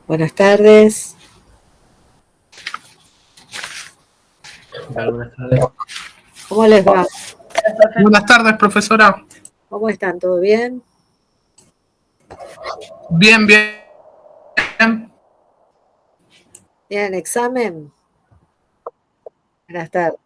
Buenas tardes. Buenas tardes. ¿Cómo les va? Buenas tardes, profesora. ¿Cómo están? ¿Todo bien? Bien, bien. ¿Tienen examen? Buenas tardes.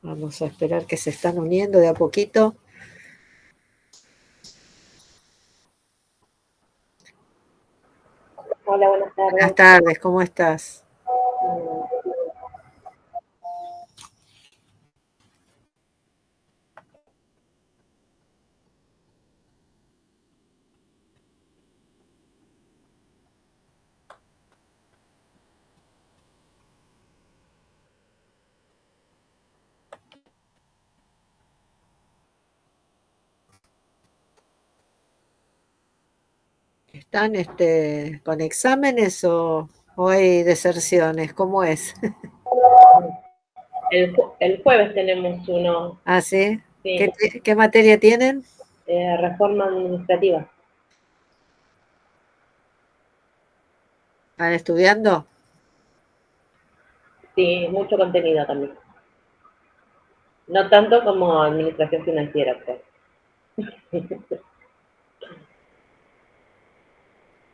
Vamos a esperar que se están uniendo de a poquito. Hola, buenas tardes. Buenas tardes, ¿cómo estás? ¿Están con exámenes o hay deserciones? ¿Cómo es? El jueves tenemos uno. ¿Ah, sí? Sí. ¿Qué materia tienen? Reforma administrativa. ¿Están estudiando? Sí, mucho contenido también. No tanto como administración financiera, creo.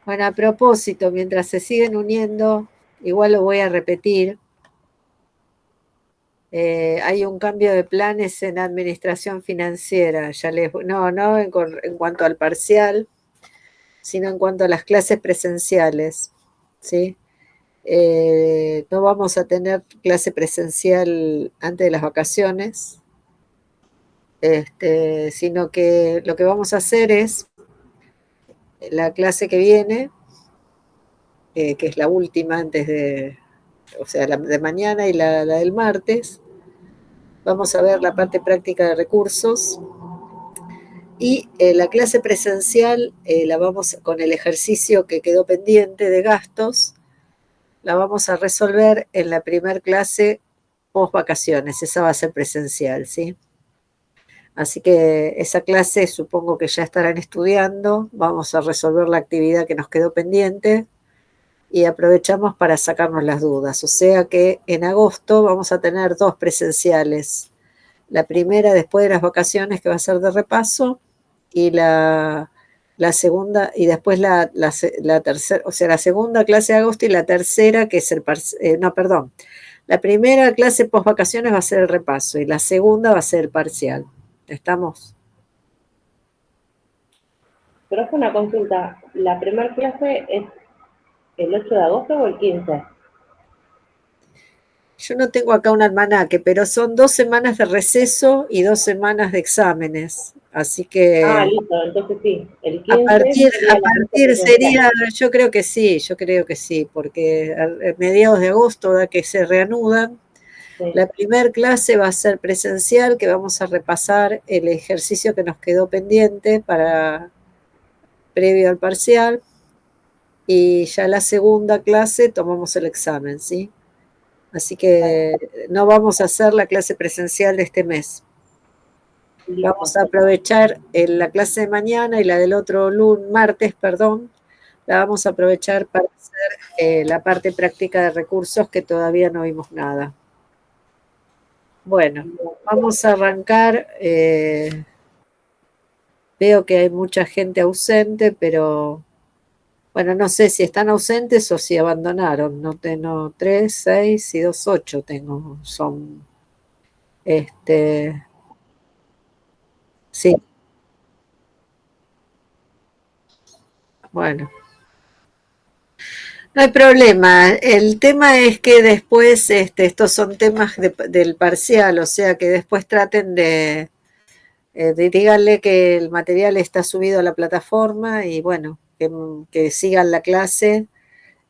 Bueno, a propósito, mientras se siguen uniendo, igual lo voy a repetir. Hay un cambio de planes en administración financiera. No en cuanto al parcial, sino en cuanto a las clases presenciales, ¿sí? No vamos a tener clase presencial antes de las vacaciones, sino que lo que vamos a hacer es la clase que viene, que es la última o sea, la de mañana y la del martes. Vamos a ver la parte práctica de recursos. Y la clase presencial la vamos con el ejercicio que quedó pendiente de gastos, la vamos a resolver en la primer clase post vacaciones, esa va a ser presencial, ¿sí? Así que esa clase supongo que ya estarán estudiando, vamos a resolver la actividad que nos quedó pendiente y aprovechamos para sacarnos las dudas. O sea que en agosto vamos a tener 2 presenciales. La primera después de las vacaciones, que va a ser de repaso, y la segunda, y después la tercera, o sea, la segunda clase de agosto y la tercera, que es no, perdón. La primera clase post vacaciones va a ser el repaso y la segunda va a ser el parcial. ¿Estamos? Pero es una consulta. ¿La primera clase es el 8 de agosto o el 15? Yo no tengo acá un almanaque, pero son 2 semanas de receso y 2 semanas de exámenes. Así Ah, que listo, entonces sí. El a 15 partir, a sería la clase partir presencial. sería, yo creo que sí, porque a mediados de agosto da que se reanudan. Sí. La primer clase va a ser presencial, que vamos a repasar el ejercicio que nos quedó pendiente previo al parcial, y ya la segunda clase tomamos el examen, ¿sí? Así que no vamos a hacer la clase presencial de este mes. Vamos Listo. a aprovechar la clase de mañana y la del otro martes, perdón, la vamos a aprovechar para hacer la parte práctica de recursos, que todavía no vimos nada. Bueno, vamos a arrancar. Veo que hay mucha gente ausente, pero bueno, no sé si están ausentes o si abandonaron. No tengo 3, 6 y 2, 8 tengo. Son, este, sí, bueno. No hay problema. El tema es que después, estos son temas del parcial, o sea que después traten díganle que el material está subido a la plataforma y bueno, que sigan la clase.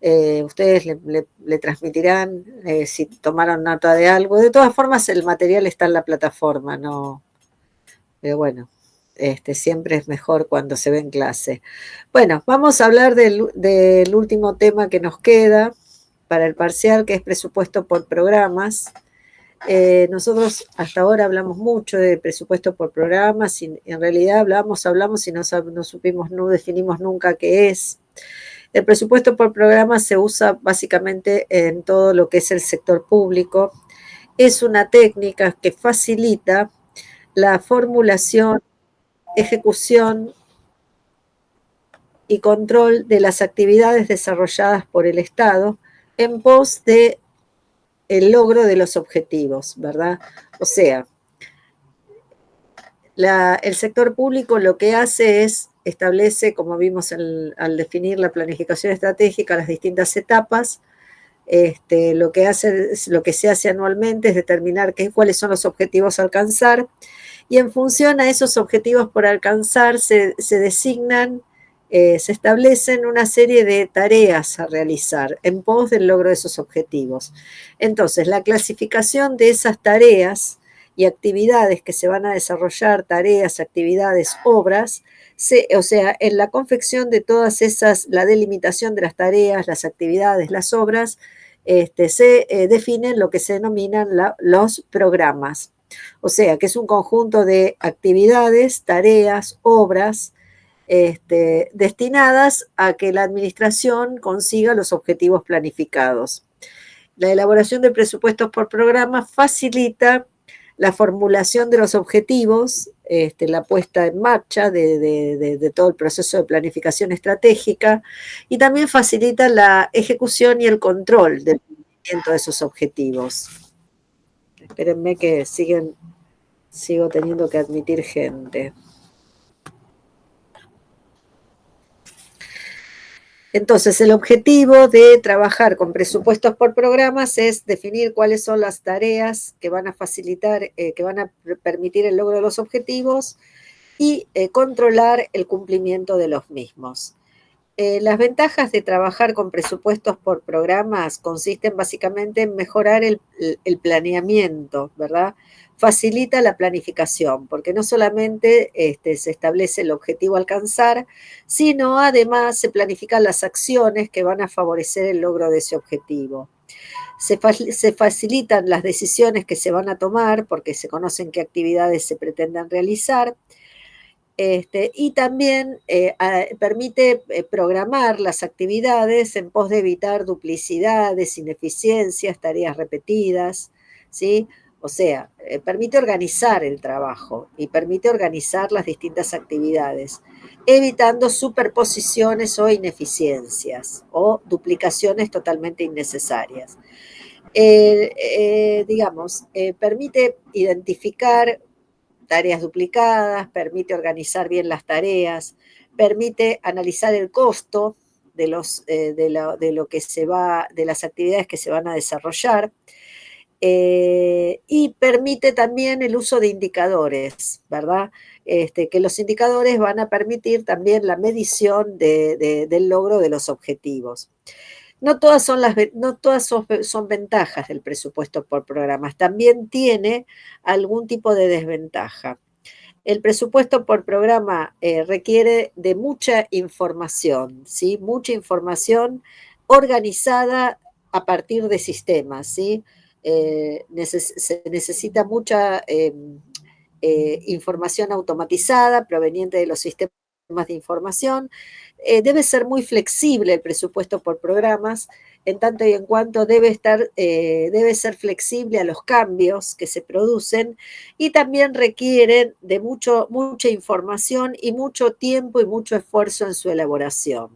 Ustedes le transmitirán si tomaron nota de algo. De todas formas, el material está en la plataforma, ¿no? Pero bueno, siempre es mejor cuando se ve en clase. Bueno, vamos a hablar del último tema que nos queda, para el parcial, que es presupuesto por programas. Nosotros hasta ahora hablamos mucho de presupuesto por programas, y en realidad hablamos y no supimos, no definimos nunca qué es. El presupuesto por programas se usa básicamente en todo lo que es el sector público. Es una técnica que facilita la formulación, ejecución y control de las actividades desarrolladas por el Estado en pos de el logro de los objetivos, ¿verdad? O sea, el sector público lo que hace es establece, como vimos al definir la planificación estratégica, las distintas etapas. Lo que se hace anualmente es determinar cuáles son los objetivos a alcanzar, y en función a esos objetivos por alcanzar se designan, se establecen una serie de tareas a realizar en pos del logro de esos objetivos. Entonces, la clasificación de esas tareas y actividades que se van a desarrollar, tareas, actividades, obras, o sea, en la confección de todas esas, la delimitación de las tareas, las actividades, las obras, se definen lo que se denominan los programas. O sea, que es un conjunto de actividades, tareas, obras, destinadas a que la administración consiga los objetivos planificados. La elaboración de presupuestos por programa facilita la formulación de los objetivos, la puesta en marcha de todo el proceso de planificación estratégica, y también facilita la ejecución y el control del cumplimiento de esos objetivos. Espérenme que sigo teniendo que admitir gente. Entonces, el objetivo de trabajar con presupuestos por programas es definir cuáles son las tareas que van a facilitar, que van a permitir el logro de los objetivos, y controlar el cumplimiento de los mismos. Las ventajas de trabajar con presupuestos por programas consisten básicamente en mejorar el planeamiento, ¿verdad? Facilita la planificación, porque no solamente se establece el objetivo a alcanzar, sino además se planifican las acciones que van a favorecer el logro de ese objetivo. Se facilitan las decisiones que se van a tomar, porque se conocen qué actividades se pretenden realizar. Y también permite programar las actividades en pos de evitar duplicidades, ineficiencias, tareas repetidas, ¿sí? O sea, permite organizar el trabajo y permite organizar las distintas actividades, evitando superposiciones o ineficiencias o duplicaciones totalmente innecesarias. Permite identificar tareas duplicadas, permite organizar bien las tareas, permite analizar el costo de lo que de las actividades que se van a desarrollar, y permite también el uso de indicadores, ¿verdad? Que los indicadores van a permitir también la medición del logro de los objetivos. No todas son ventajas del presupuesto por programas, también tiene algún tipo de desventaja. El presupuesto por programa requiere de mucha información, ¿sí? Mucha información organizada a partir de sistemas, ¿sí? Se necesita mucha información automatizada proveniente de los sistemas de información. Debe ser muy flexible el presupuesto por programas, en tanto y en cuanto debe ser flexible a los cambios que se producen, y también requieren de mucha información y mucho tiempo y mucho esfuerzo en su elaboración.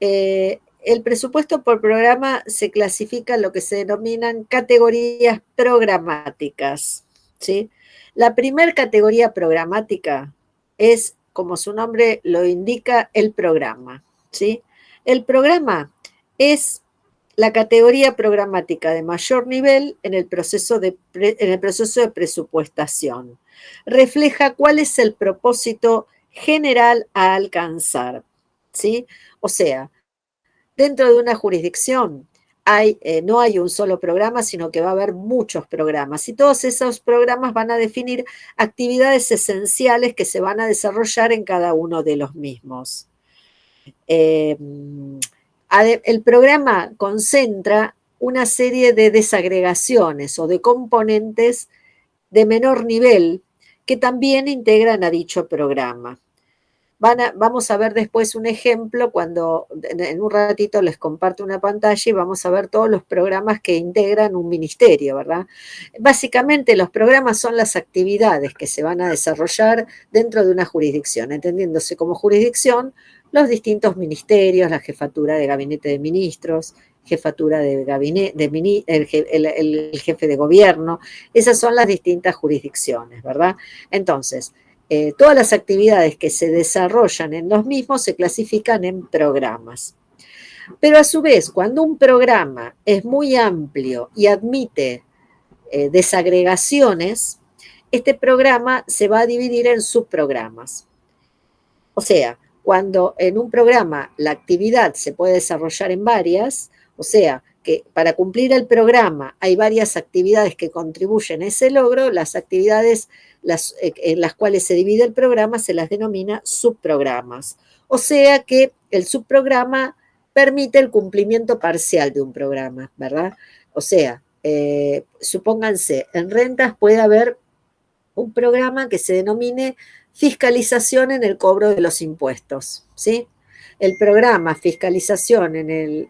El presupuesto por programa se clasifica en lo que se denominan categorías programáticas, ¿sí? La primera categoría programática es, como su nombre lo indica, el programa, ¿sí? El programa es la categoría programática de mayor nivel en el proceso de presupuestación. Refleja cuál es el propósito general a alcanzar, ¿sí? O sea, dentro de una jurisdicción no hay un solo programa, sino que va a haber muchos programas, y todos esos programas van a definir actividades esenciales que se van a desarrollar en cada uno de los mismos. el programa concentra una serie de desagregaciones o de componentes de menor nivel que también integran a dicho programa. Vamos a ver después un ejemplo cuando en un ratito les comparto una pantalla y vamos a ver todos los programas que integran un ministerio, ¿verdad? Básicamente los programas son las actividades que se van a desarrollar dentro de una jurisdicción, entendiéndose como jurisdicción los distintos ministerios, la jefatura de gabinete de ministros, jefatura de gabinete, el jefe de gobierno, esas son las distintas jurisdicciones, ¿verdad? Entonces, todas las actividades que se desarrollan en los mismos se clasifican en programas. Pero a su vez, cuando un programa es muy amplio y admite desagregaciones, este programa se va a dividir en subprogramas. O sea, cuando en un programa la actividad se puede desarrollar en varias, o sea, que para cumplir el programa hay varias actividades que contribuyen a ese logro, las actividades en las cuales se divide el programa se las denomina subprogramas. O sea que el subprograma permite el cumplimiento parcial de un programa, ¿verdad? O sea, supónganse, en rentas puede haber un programa que se denomine fiscalización en el cobro de los impuestos, ¿sí? El programa fiscalización en el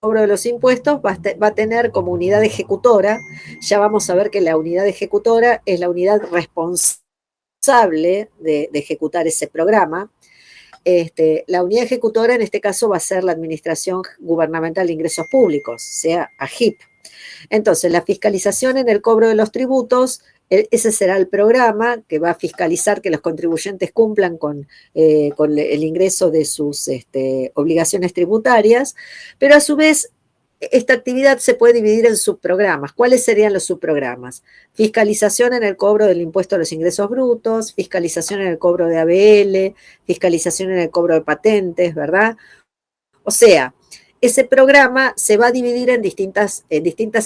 cobro de los impuestos va a tener como unidad ejecutora, ya vamos a ver que la unidad ejecutora es la unidad responsable de ejecutar ese programa. La unidad ejecutora en este caso va a ser la Administración Gubernamental de Ingresos Públicos, sea AGIP. Entonces, la fiscalización en el cobro de los tributos, ese será el programa que va a fiscalizar que los contribuyentes cumplan con el ingreso de sus obligaciones tributarias, pero a su vez esta actividad se puede dividir en subprogramas. ¿Cuáles serían los subprogramas? Fiscalización en el cobro del impuesto a los ingresos brutos, fiscalización en el cobro de ABL, fiscalización en el cobro de patentes, ¿verdad? O sea, ese programa se va a dividir en distintas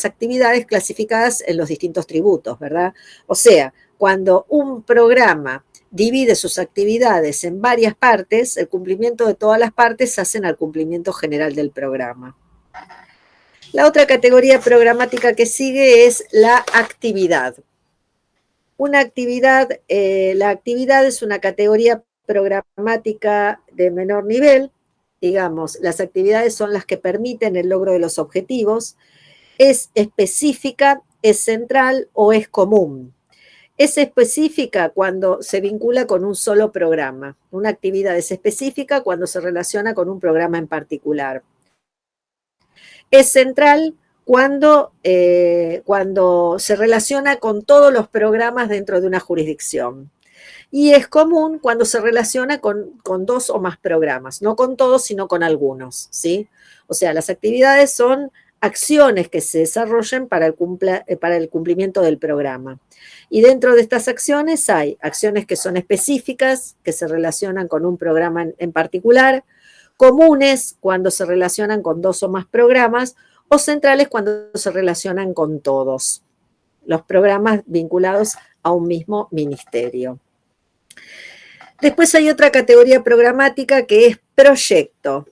actividades clasificadas en los distintos tributos, ¿verdad? O sea, cuando un programa divide sus actividades en varias partes, el cumplimiento de todas las partes hacen al cumplimiento general del programa. La otra categoría programática que sigue es la actividad. Una actividad, la actividad es una categoría programática de menor nivel. Digamos, las actividades son las que permiten el logro de los objetivos, es específica, es central o es común. Es específica cuando se vincula con un solo programa. Una actividad es específica cuando se relaciona con un programa en particular. Es central cuando se relaciona con todos los programas dentro de una jurisdicción. Y es común cuando se relaciona con dos o más programas, no con todos, sino con algunos, ¿sí? O sea, las actividades son acciones que se desarrollan para el cumplimiento del programa. Y dentro de estas acciones hay acciones que son específicas, que se relacionan con un programa en particular, comunes cuando se relacionan con dos o más programas, o centrales cuando se relacionan con todos los programas vinculados a un mismo ministerio. Después hay otra categoría programática que es proyecto.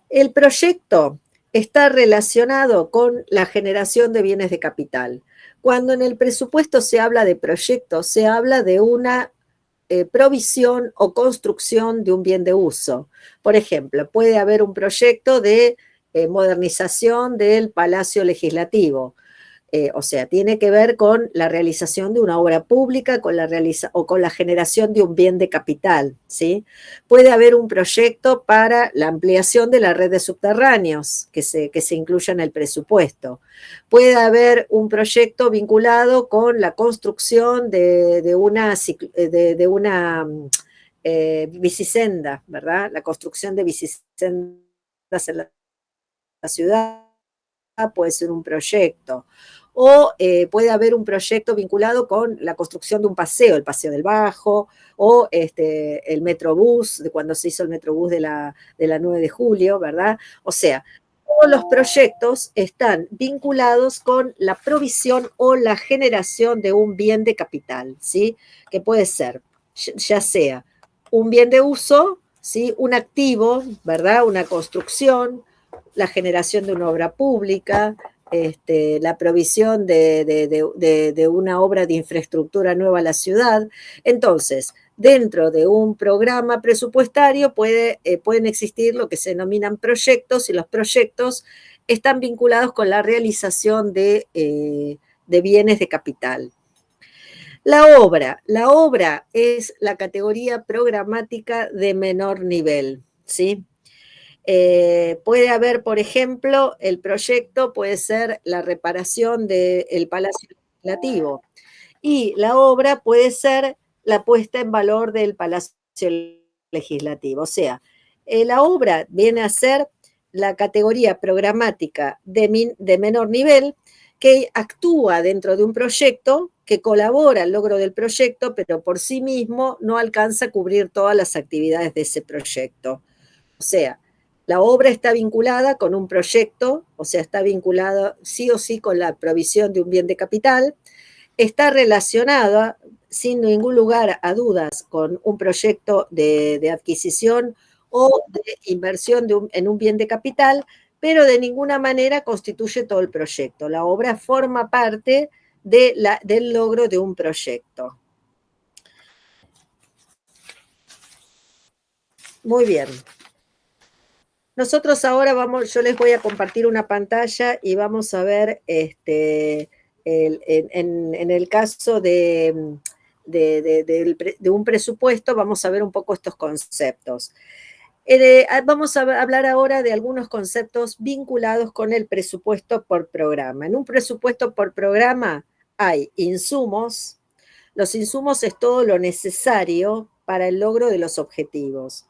El proyecto está relacionado con la generación de bienes de capital. Cuando en el presupuesto se habla de proyecto, se habla de una provisión o construcción de un bien de uso. Por ejemplo, puede haber un proyecto de modernización del Palacio Legislativo. O sea, tiene que ver con la realización de una obra pública o con la generación de un bien de capital, ¿sí? Puede haber un proyecto para la ampliación de la red de subterráneos que se incluya en el presupuesto. Puede haber un proyecto vinculado con la construcción de una bicisenda, ¿verdad? La construcción de bicisendas en la ciudad puede ser un proyecto. O puede haber un proyecto vinculado con la construcción de un paseo, el Paseo del Bajo, o el Metrobús, de cuando se hizo el Metrobús de la 9 de julio, ¿verdad? O sea, todos los proyectos están vinculados con la provisión o la generación de un bien de capital, ¿sí? Que puede ser, ya sea un bien de uso, ¿sí? Un activo, ¿verdad? Una construcción, la generación de una obra pública, la provisión de una obra de infraestructura nueva a la ciudad. Entonces, dentro de un programa presupuestario pueden existir lo que se denominan proyectos, y los proyectos están vinculados con la realización de bienes de capital. La obra es la categoría programática de menor nivel, ¿sí? Puede haber, por ejemplo, el proyecto puede ser la reparación del Palacio Legislativo, y la obra puede ser la puesta en valor del Palacio Legislativo. O sea, la obra viene a ser la categoría programática de menor nivel, que actúa dentro de un proyecto, que colabora al logro del proyecto, pero por sí mismo no alcanza a cubrir todas las actividades de ese proyecto. O sea, la obra está vinculada con un proyecto, o sea, está vinculada sí o sí con la provisión de un bien de capital, está relacionada sin ningún lugar a dudas con un proyecto de adquisición o de inversión en un bien de capital, pero de ninguna manera constituye todo el proyecto. La obra forma parte del logro de un proyecto. Muy bien. Nosotros ahora yo les voy a compartir una pantalla y vamos a ver en el caso de un presupuesto, vamos a ver un poco estos conceptos. Vamos a hablar ahora de algunos conceptos vinculados con el presupuesto por programa. En un presupuesto por programa hay insumos. Los insumos es todo lo necesario para el logro de los objetivos.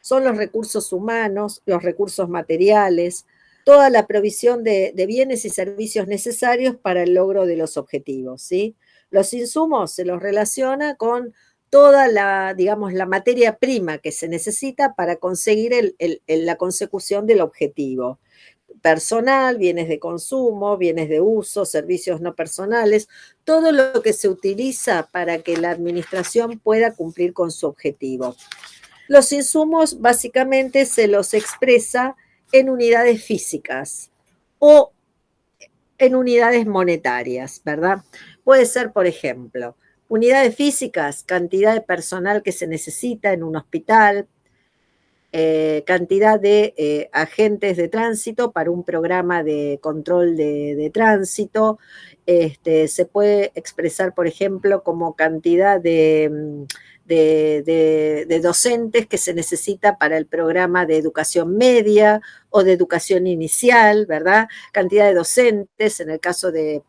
Son los recursos humanos, los recursos materiales, toda la provisión de bienes y servicios necesarios para el logro de los objetivos, ¿sí? Los insumos se los relaciona con toda la, digamos, la materia prima que se necesita para conseguir la consecución del objetivo. Personal, bienes de consumo, bienes de uso, servicios no personales, todo lo que se utiliza para que la administración pueda cumplir con su objetivo. Los insumos básicamente se los expresa en unidades físicas o en unidades monetarias, ¿verdad? Puede ser, por ejemplo, unidades físicas, cantidad de personal que se necesita en un hospital, cantidad de agentes de tránsito para un programa de control de tránsito. Se puede expresar, por ejemplo, como cantidad de docentes que se necesita para el programa de educación media o de educación inicial, ¿verdad? Cantidad de docentes en el caso del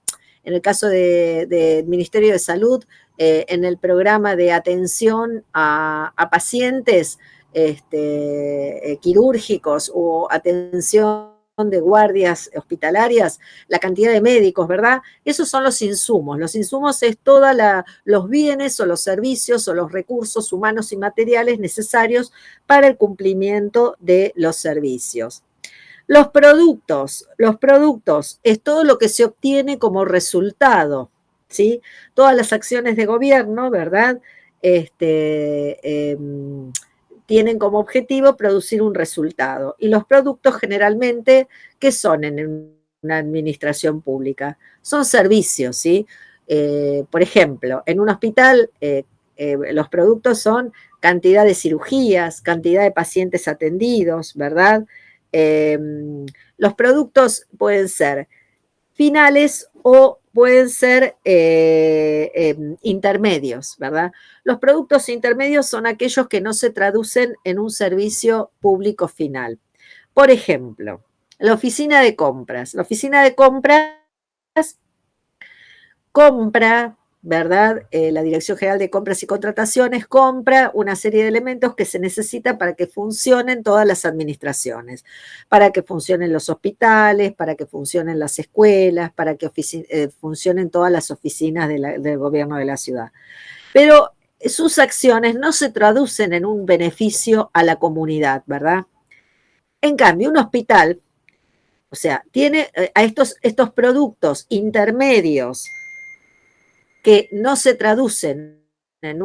Ministerio de Salud, en el programa de atención a pacientes quirúrgicos o atención de guardias hospitalarias, la cantidad de médicos, ¿verdad? Esos son los insumos. Los insumos es todos los bienes o los servicios o los recursos humanos y materiales necesarios para el cumplimiento de los servicios. Los productos es todo lo que se obtiene como resultado, ¿sí? Todas las acciones de gobierno, ¿verdad? Tienen como objetivo producir un resultado. Y los productos generalmente, ¿qué son en una administración pública? Son servicios, ¿sí? Por ejemplo, en un hospital los productos son cantidad de cirugías, cantidad de pacientes atendidos, ¿verdad? Los productos pueden ser finales o pueden ser intermedios, ¿verdad? Los productos intermedios son aquellos que no se traducen en un servicio público final. Por ejemplo, la oficina de compras. La oficina de compras compra, ¿verdad? La Dirección General de Compras y Contrataciones compra una serie de elementos que se necesitan para que funcionen todas las administraciones, para que funcionen los hospitales, para que funcionen las escuelas, para que funcionen todas las oficinas del gobierno de la ciudad. Pero sus acciones no se traducen en un beneficio a la comunidad, ¿verdad? En cambio, un hospital, o sea, tiene a estos productos intermedios que no se traducen en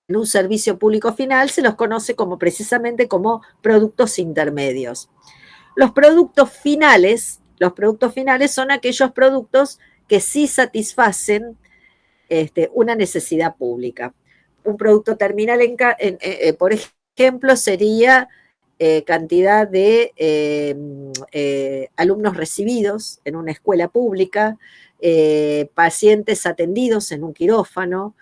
un servicio público final se los conoce precisamente como productos intermedios. Los productos finales son aquellos productos que sí satisfacen una necesidad pública. Un producto terminal, por ejemplo, sería cantidad de alumnos recibidos en una escuela pública, pacientes atendidos en un quirófano,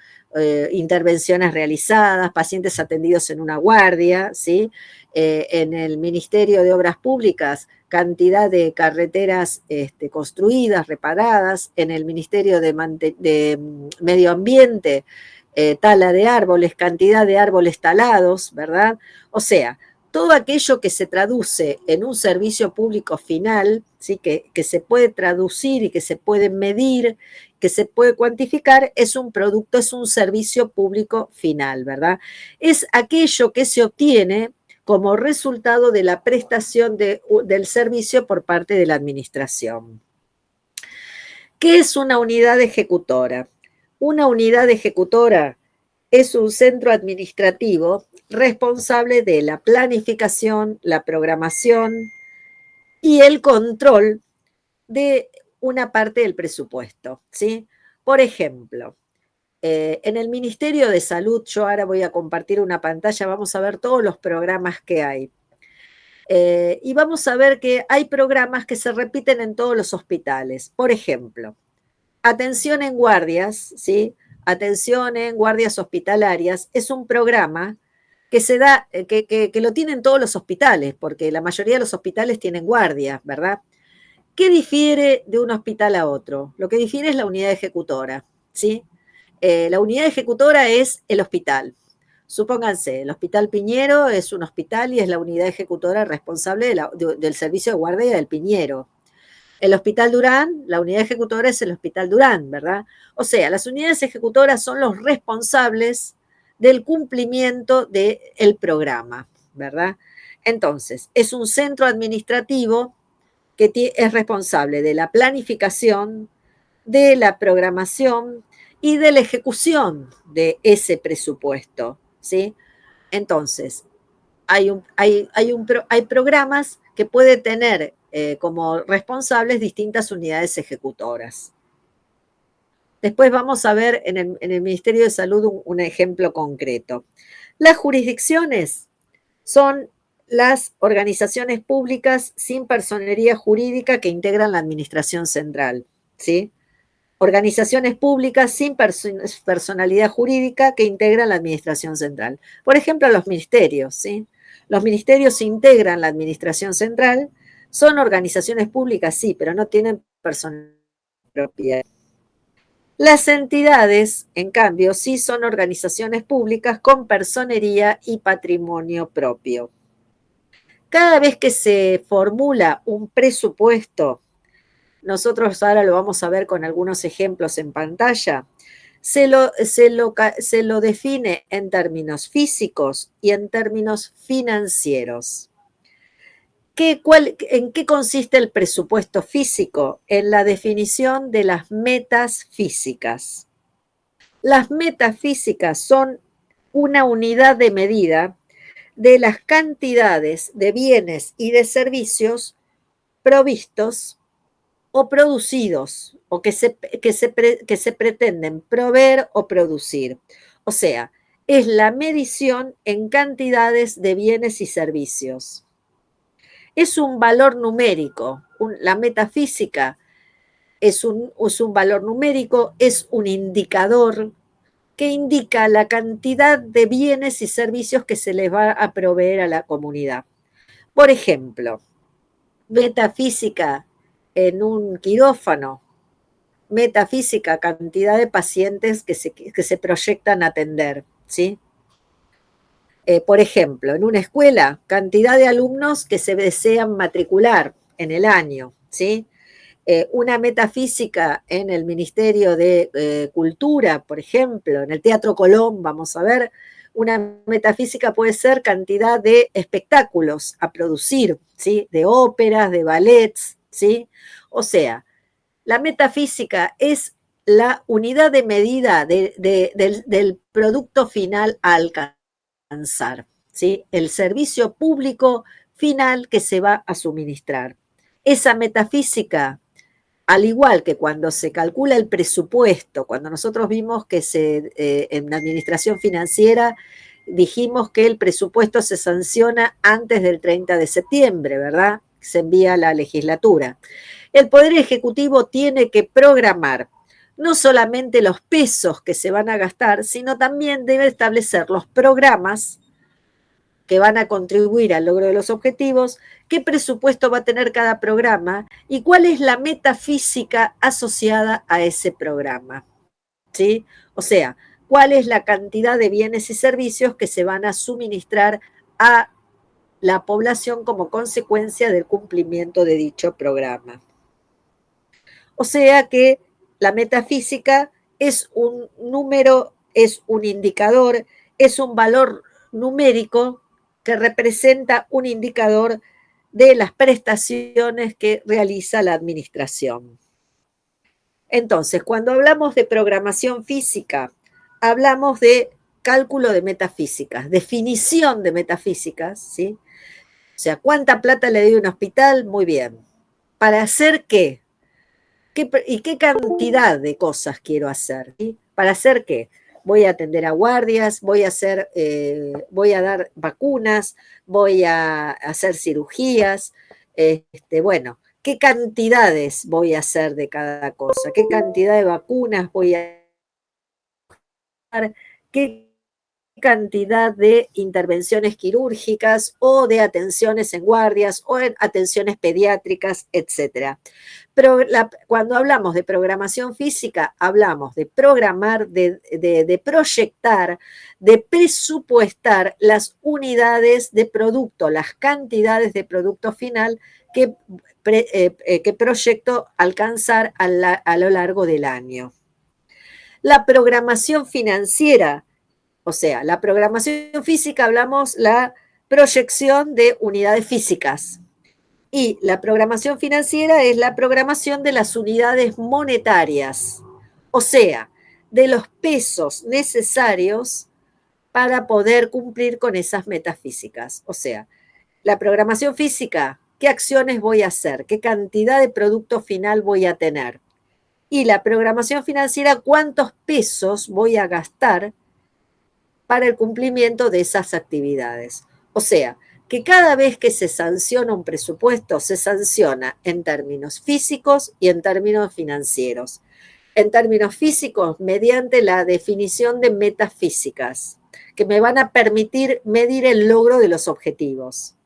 intervenciones realizadas, pacientes atendidos en una guardia, ¿sí? En el Ministerio de Obras Públicas, cantidad de carreteras construidas, reparadas, en el Ministerio de Medio Ambiente, tala de árboles, cantidad de árboles talados, ¿verdad? O sea, todo aquello que se traduce en un servicio público final, ¿sí? que se puede traducir y que se puede medir, que se puede cuantificar, es un producto, es un servicio público final, ¿verdad? Es aquello que se obtiene como resultado de la prestación del servicio por parte de la administración. ¿Qué es una unidad ejecutora? Una unidad ejecutora es un centro administrativo responsable de la planificación, la programación y el control de una parte del presupuesto, ¿sí? Por ejemplo, en el Ministerio de Salud, yo ahora voy a compartir una pantalla, vamos a ver todos los programas que hay. Y vamos a ver que hay programas que se repiten en todos los hospitales. Por ejemplo, atención en guardias, ¿sí? Atención en guardias hospitalarias es un programa que se da, que lo tienen todos los hospitales, porque la mayoría de los hospitales tienen guardias, ¿verdad? ¿Qué difiere de un hospital a otro? Lo que difiere es la unidad ejecutora, ¿sí? La unidad ejecutora es el hospital. Supónganse, el Hospital Piñero es un hospital y es la unidad ejecutora responsable del servicio de guardia del Piñero. El Hospital Durán, la unidad ejecutora es el Hospital Durán, ¿verdad? O sea, las unidades ejecutoras son los responsables del cumplimiento del programa, ¿verdad? Entonces, es un centro administrativo que es responsable de la planificación, de la programación y de la ejecución de ese presupuesto, ¿sí? Entonces, hay programas que puede tener como responsables distintas unidades ejecutoras. Después vamos a ver en el Ministerio de Salud un ejemplo concreto. Las jurisdicciones son las organizaciones públicas sin personería jurídica que integran la administración central, ¿sí? Organizaciones públicas sin personalidad jurídica que integran la administración central. Por ejemplo, los ministerios, ¿sí? Los ministerios integran la administración central, son organizaciones públicas, sí, pero no tienen personalidad propia. Las entidades, en cambio, sí son organizaciones públicas con personería y patrimonio propio. Cada vez que se formula un presupuesto, nosotros ahora lo vamos a ver con algunos ejemplos en pantalla, se lo define en términos físicos y en términos financieros. ¿En qué consiste el presupuesto físico? En la definición de las metas físicas. Las metas físicas son una unidad de medida de las cantidades de bienes y de servicios provistos o producidos o que se pretenden proveer o producir. O sea, es la medición en cantidades de bienes y servicios. Es un valor numérico. La metafísica es un valor numérico, es un indicador que indica la cantidad de bienes y servicios que se les va a proveer a la comunidad. Por ejemplo, metafísica en un quirófano, metafísica, cantidad de pacientes que se proyectan atender, ¿sí? Por ejemplo, en una escuela, cantidad de alumnos que se desean matricular en el año, ¿sí? Una metafísica en el Ministerio de Cultura, por ejemplo, en el Teatro Colón, vamos a ver, una metafísica puede ser cantidad de espectáculos a producir, ¿sí? De óperas, de ballets, ¿sí? O sea, la metafísica es la unidad de medida del producto final a alcanzar, ¿sí? El servicio público final que se va a suministrar. Esa metafísica, al igual que cuando se calcula el presupuesto, cuando nosotros vimos que en la administración financiera dijimos que el presupuesto se sanciona antes del 30 de septiembre, ¿verdad? Se envía a la legislatura. El Poder Ejecutivo tiene que programar no solamente los pesos que se van a gastar, sino también debe establecer los programas que van a contribuir al logro de los objetivos, qué presupuesto va a tener cada programa y cuál es la metafísica asociada a ese programa, ¿sí? O sea, cuál es la cantidad de bienes y servicios que se van a suministrar a la población como consecuencia del cumplimiento de dicho programa. O sea que la metafísica es un número, es un indicador, es un valor numérico que representa un indicador de las prestaciones que realiza la administración. Entonces, cuando hablamos de programación física, hablamos de cálculo de metafísicas, definición de metafísicas, ¿sí? O sea, ¿cuánta plata le doy a un hospital? Muy bien. ¿Para hacer qué? ¿Y qué cantidad de cosas quiero hacer? ¿Sí? ¿Para hacer qué? Voy a atender a guardias, voy a dar vacunas, voy a hacer cirugías, bueno, ¿qué cantidades voy a hacer de cada cosa? ¿Qué cantidad de vacunas voy a dar? ¿Qué cantidad de intervenciones quirúrgicas o de atenciones en guardias o en atenciones pediátricas, etcétera? Pero cuando hablamos de programación física, hablamos de programar, de proyectar, de presupuestar las unidades de producto, las cantidades de producto final que proyecto alcanzar a lo largo del año. La programación financiera, o sea, la programación física, hablamos la proyección de unidades físicas. Y la programación financiera es la programación de las unidades monetarias, o sea, de los pesos necesarios para poder cumplir con esas metas físicas. O sea, la programación física, ¿qué acciones voy a hacer? ¿Qué cantidad de producto final voy a tener? Y la programación financiera, ¿cuántos pesos voy a gastar para el cumplimiento de esas actividades? O sea, que cada vez que se sanciona un presupuesto, se sanciona en términos físicos y en términos financieros. En términos físicos, mediante la definición de metas físicas, que me van a permitir medir el logro de los objetivos.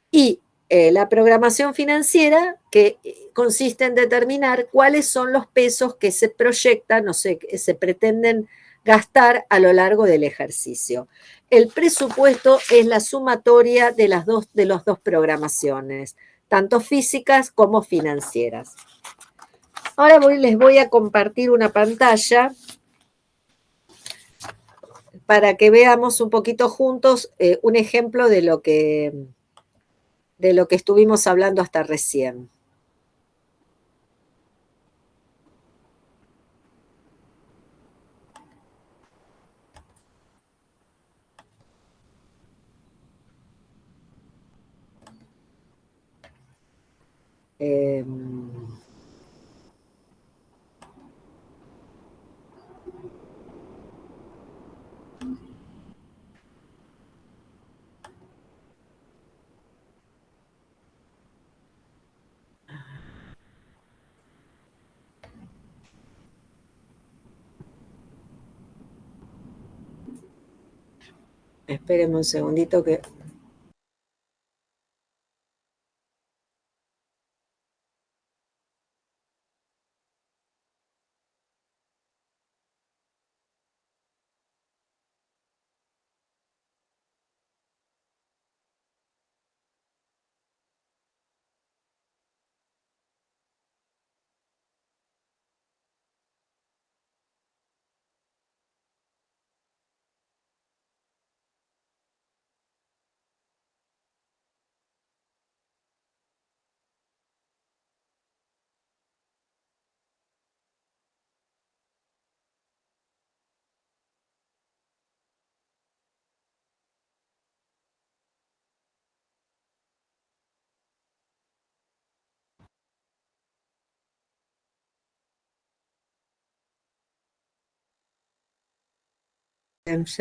Y la programación financiera, que consiste en determinar cuáles son los pesos que se proyectan o se pretenden gastar a lo largo del ejercicio. El presupuesto es la sumatoria de las dos programaciones, tanto físicas como financieras. Ahora les voy a compartir una pantalla para que veamos un poquito juntos un ejemplo de lo que estuvimos hablando hasta recién. Eh, Espérenme un segundito que...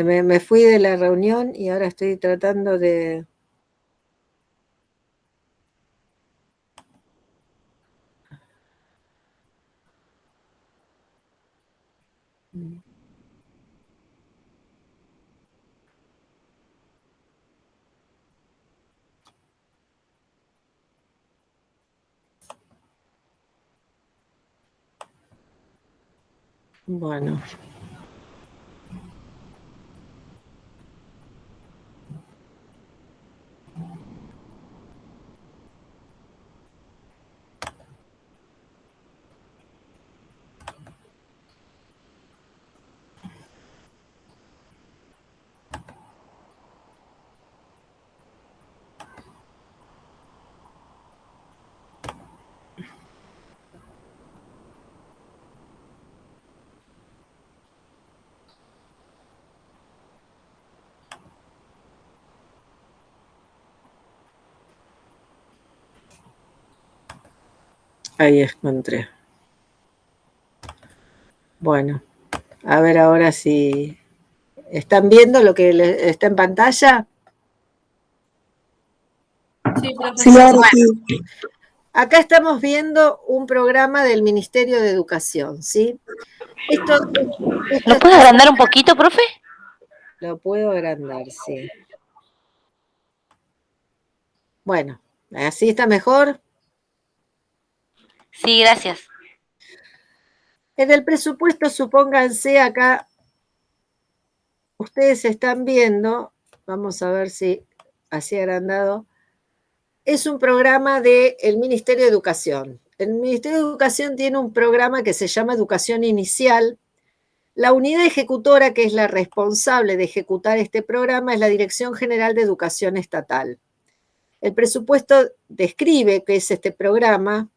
me fui de la reunión y ahora estoy tratando de... Bueno. Ahí encontré. Bueno, a ver ahora si están viendo lo que está en pantalla. Sí, profesor. Sí. Acá estamos viendo un programa del Ministerio de Educación, ¿sí? ¿Lo puedes agrandar un poquito, profe? Lo puedo agrandar, sí. Bueno, ¿así está mejor? Sí, gracias. En el presupuesto, supónganse acá, ustedes están viendo, vamos a ver si así agrandado, es un programa del Ministerio de Educación. El Ministerio de Educación tiene un programa que se llama Educación Inicial. La unidad ejecutora, que es la responsable de ejecutar este programa, es la Dirección General de Educación Estatal. El presupuesto describe qué es este programa.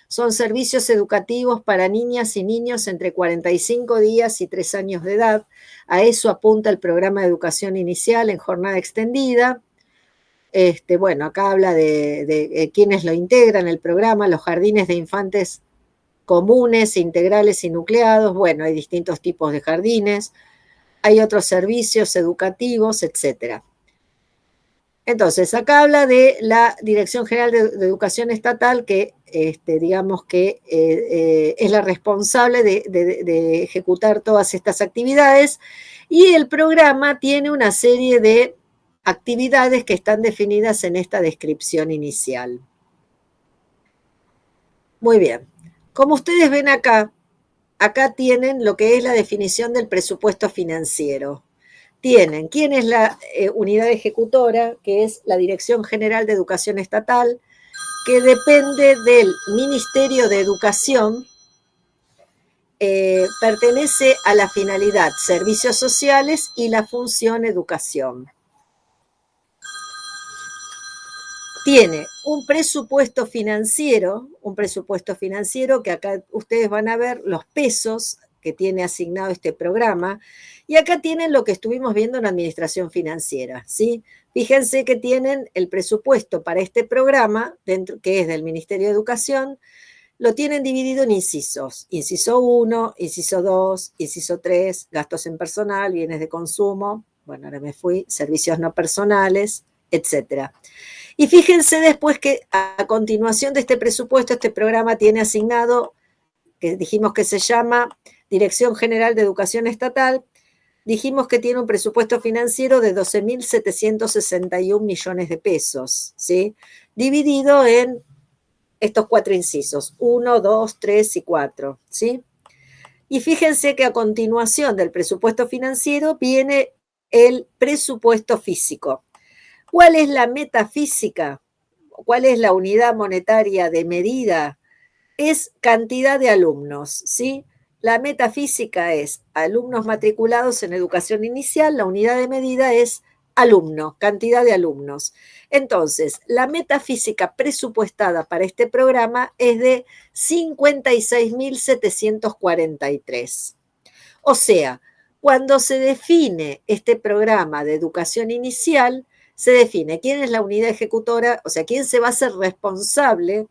Son servicios educativos para niñas y niños entre 45 días y 3 años de edad. A eso apunta el programa de educación inicial en jornada extendida. Bueno, acá habla de quienes lo integran el programa, los jardines de infantes comunes, integrales y nucleados. Bueno, hay distintos tipos de jardines, hay otros servicios educativos, etcétera. Entonces, acá habla de la Dirección General de Educación Estatal, que digamos que es la responsable de ejecutar todas estas actividades, y el programa tiene una serie de actividades que están definidas en esta descripción inicial. Muy bien. Como ustedes ven acá tienen lo que es la definición del presupuesto financiero. Tienen quién es la unidad ejecutora, que es la Dirección General de Educación Estatal, que depende del Ministerio de Educación, pertenece a la finalidad Servicios Sociales y la función Educación. Tiene un presupuesto financiero que acá ustedes van a ver los pesos que tiene asignado este programa, y acá tienen lo que estuvimos viendo en administración financiera, ¿sí? Fíjense que tienen el presupuesto para este programa, que es del Ministerio de Educación, lo tienen dividido en incisos. Inciso 1, inciso 2, inciso 3, gastos en personal, bienes de consumo, bueno, ahora me fui, servicios no personales, etcétera. Y fíjense después que a continuación de este presupuesto, este programa tiene asignado, que dijimos que se llama Dirección General de Educación Estatal, dijimos que tiene un presupuesto financiero de 12.761 millones de pesos, ¿sí? Dividido en estos 4 incisos, 1, 2, 3 y 4, ¿sí? Y fíjense que a continuación del presupuesto financiero viene el presupuesto físico. ¿Cuál es la metafísica? ¿Cuál es la unidad monetaria de medida? Es cantidad de alumnos, ¿sí? La metafísica es alumnos matriculados en educación inicial, la unidad de medida es alumno, cantidad de alumnos. Entonces, la metafísica presupuestada para este programa es de 56.743. O sea, cuando se define este programa de educación inicial, se define quién es la unidad ejecutora, o sea, quién se va a hacer responsable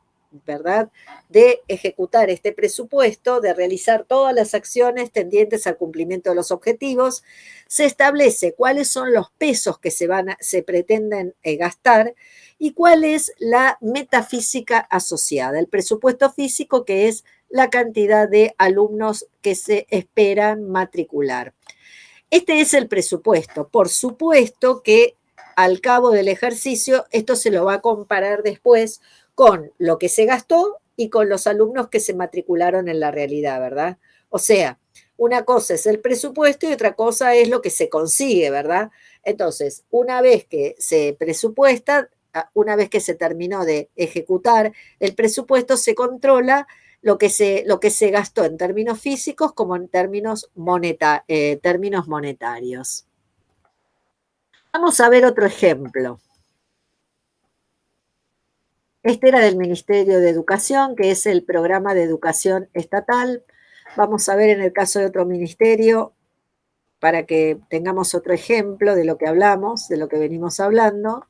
¿verdad?, de ejecutar este presupuesto, de realizar todas las acciones tendientes al cumplimiento de los objetivos. Se establece cuáles son los pesos que se pretenden gastar y cuál es la metafísica asociada. El presupuesto físico, que es la cantidad de alumnos que se esperan matricular. Este es el presupuesto. Por supuesto que al cabo del ejercicio esto se lo va a comparar después con lo que se gastó y con los alumnos que se matricularon en la realidad, ¿verdad? O sea, una cosa es el presupuesto y otra cosa es lo que se consigue, ¿verdad? Entonces, una vez que se presupuesta, una vez que se terminó de ejecutar el presupuesto, se controla lo que se gastó en términos físicos como en términos monetarios. Vamos a ver otro ejemplo. Este era del Ministerio de Educación, que es el programa de educación estatal. Vamos a ver en el caso de otro ministerio, para que tengamos otro ejemplo de lo que hablamos, de lo que venimos hablando.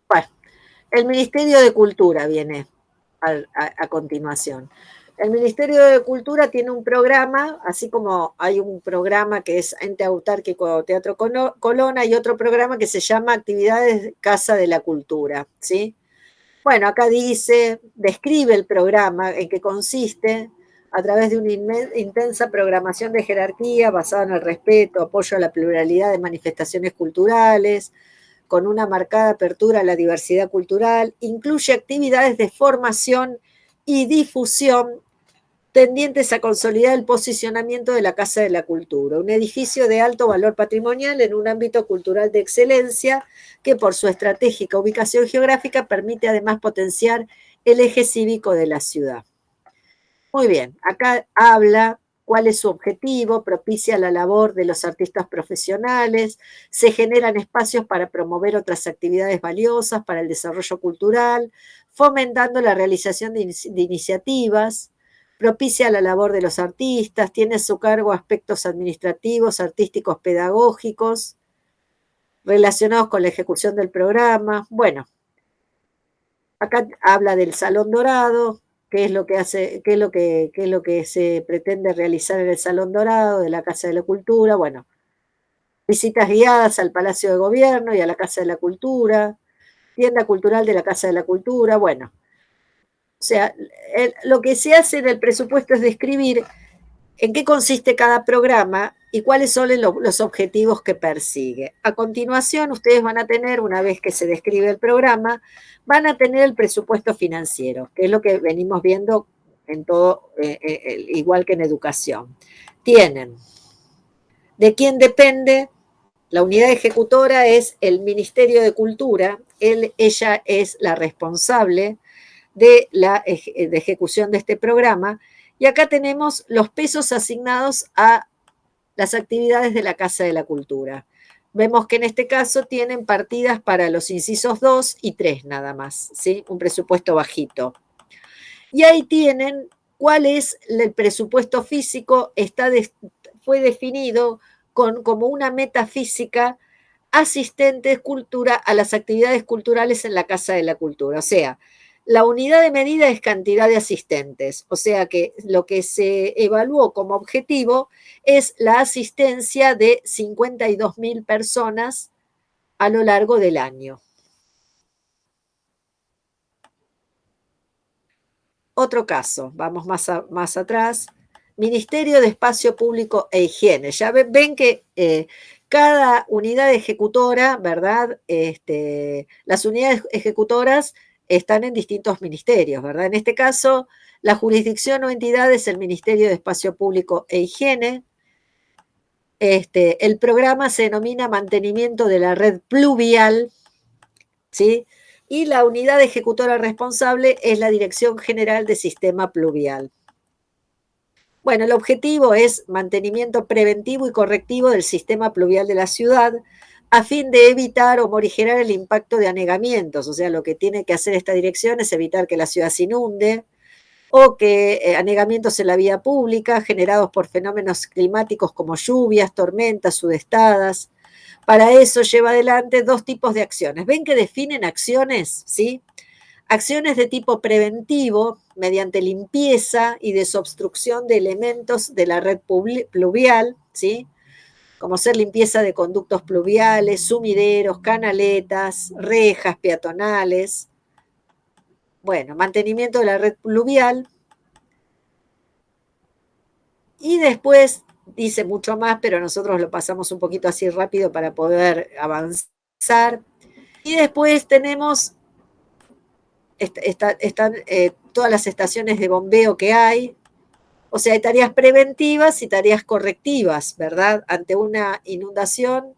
Bueno, el Ministerio de Cultura viene a continuación. El Ministerio de Cultura tiene un programa, así como hay un programa que es Ente Autárquico Teatro Colón, hay otro programa que se llama Actividades Casa de la Cultura, ¿sí? Bueno, acá describe el programa en que consiste a través de una intensa programación de jerarquía basada en el respeto, apoyo a la pluralidad de manifestaciones culturales, con una marcada apertura a la diversidad cultural, incluye actividades de formación y difusión tendientes a consolidar el posicionamiento de la Casa de la Cultura, un edificio de alto valor patrimonial en un ámbito cultural de excelencia que por su estratégica ubicación geográfica permite además potenciar el eje cívico de la ciudad. Muy bien, acá habla cuál es su objetivo, propicia la labor de los artistas profesionales, se generan espacios para promover otras actividades valiosas para el desarrollo cultural, fomentando la realización de iniciativas, propicia la labor de los artistas, tiene a su cargo aspectos administrativos, artísticos, pedagógicos, relacionados con la ejecución del programa. Bueno, acá habla del Salón Dorado, qué es lo que se pretende realizar en el Salón Dorado de la Casa de la Cultura. Bueno, visitas guiadas al Palacio de Gobierno y a la Casa de la Cultura, tienda cultural de la Casa de la Cultura. Bueno, o sea, lo que se hace en el presupuesto es describir en qué consiste cada programa y cuáles son los objetivos que persigue. A continuación, ustedes van a tener, una vez que se describe el programa, van a tener el presupuesto financiero, que es lo que venimos viendo en todo, igual que en educación. Tienen de quién depende. La unidad ejecutora es el Ministerio de Cultura, ella es la responsable de la ejecución de este programa. Y acá tenemos los pesos asignados a las actividades de la Casa de la Cultura. Vemos que en este caso tienen partidas para los incisos 2 y 3 nada más, ¿sí? Un presupuesto bajito. Y ahí tienen cuál es el presupuesto físico, fue definido como una metafísica asistente a las actividades culturales en la Casa de la Cultura. O sea, la unidad de medida es cantidad de asistentes, o sea que lo que se evaluó como objetivo es la asistencia de 52.000 personas a lo largo del año. Otro caso, vamos más atrás, Ministerio de Espacio Público e Higiene. Ya ven que cada unidad ejecutora, ¿verdad? Las unidades ejecutoras están en distintos ministerios, ¿verdad? En este caso, la jurisdicción o entidad es el Ministerio de Espacio Público e Higiene. El programa se denomina Mantenimiento de la Red Pluvial, ¿sí? Y la unidad ejecutora responsable es la Dirección General de Sistema Pluvial. Bueno, el objetivo es mantenimiento preventivo y correctivo del sistema pluvial de la ciudad, a fin de evitar o morigerar el impacto de anegamientos. O sea, lo que tiene que hacer esta dirección es evitar que la ciudad se inunde o que anegamientos en la vía pública generados por fenómenos climáticos como lluvias, tormentas, sudestadas. Para eso lleva adelante 2 tipos de acciones. ¿Ven que definen acciones? ¿Sí? Acciones de tipo preventivo, mediante limpieza y desobstrucción de elementos de la red pluvial, ¿sí? Como ser limpieza de conductos pluviales, sumideros, canaletas, rejas peatonales. Bueno, mantenimiento de la red pluvial. Y después dice mucho más, pero nosotros lo pasamos un poquito así rápido para poder avanzar. Y después tenemos están todas las estaciones de bombeo que hay. O sea, hay tareas preventivas y tareas correctivas, ¿verdad? Ante una inundación,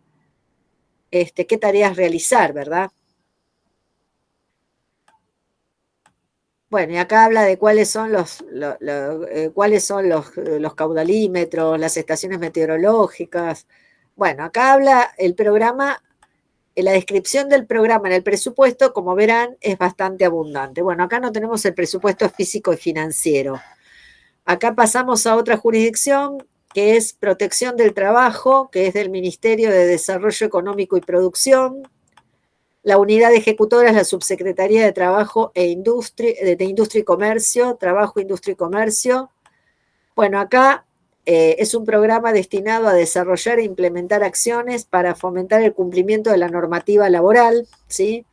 ¿qué tareas realizar, verdad? Bueno, y acá habla de cuáles son los caudalímetros, las estaciones meteorológicas. Bueno, acá habla el programa, la descripción del programa en el presupuesto, como verán, es bastante abundante. Bueno, acá no tenemos el presupuesto físico y financiero. Acá pasamos a otra jurisdicción, que es Protección del Trabajo, que es del Ministerio de Desarrollo Económico y Producción. La unidad ejecutora es la Subsecretaría de Trabajo de Industria y Comercio, Trabajo, Industria y Comercio. Bueno, acá es un programa destinado a desarrollar e implementar acciones para fomentar el cumplimiento de la normativa laboral, ¿sí?